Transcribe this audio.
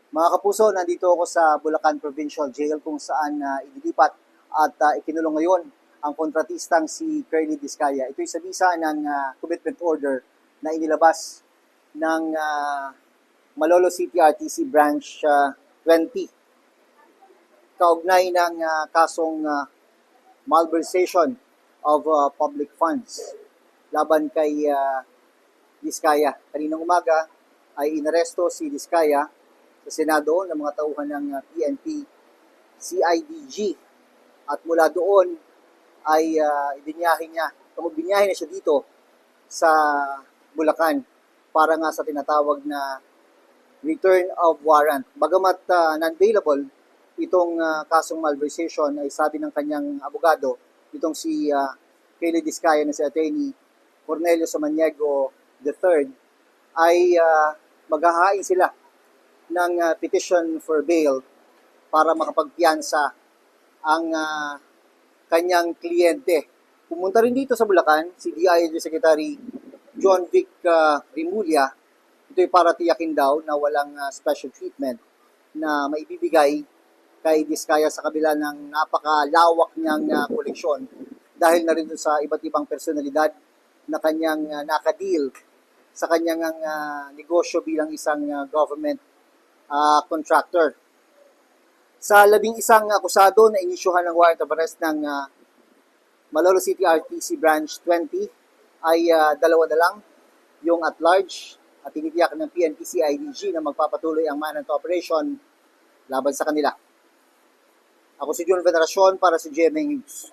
Mga kapuso, nandito ako sa Bulacan Provincial Jail kung saan inilipat at ikinulong ngayon ang kontratistang si Curly Discaya. Ito'y sa bisa ng commitment order na inilabas ng Malolo City RTC Branch 20 kaugnay ng kasong malversation of public funds laban kay Discaya. Kaninang umaga ay inaresto si Discaya sa Senado ng mga tauhan ng PNP CIDG at mula doon ay ibinyahe na siya dito sa Bulacan para nga sa tinatawag na return of warrant. Bagamat non-bailable itong kasong malversation ay sabi ng kanyang abogado, itong si Curly Discaya na si Attorney Cornelio Samaniego III ay maghahain sila ng petition for bail para makapagpiyansa ang kanyang kliyente. Pumunta rin dito sa Bulacan si DILG Secretary John Vic Rimulya. Ito'y para tiyakin daw na walang special treatment na maibibigay kay Discaya sa kabila ng napakalawak niyang koleksyon dahil na rin sa iba't ibang personalidad na kanyang nakadeal sa kanyang negosyo bilang isang government contractor. Sa 11 akusado na inisyuhan ng warrant of arrest ng Malolo City RTC Branch 20 ay dalawa na lang yung at large at tinitiyak ng PNP CIDG na magpapatuloy ang manhunt operation laban sa kanila. Ako si John Veneracion para sa GMA News.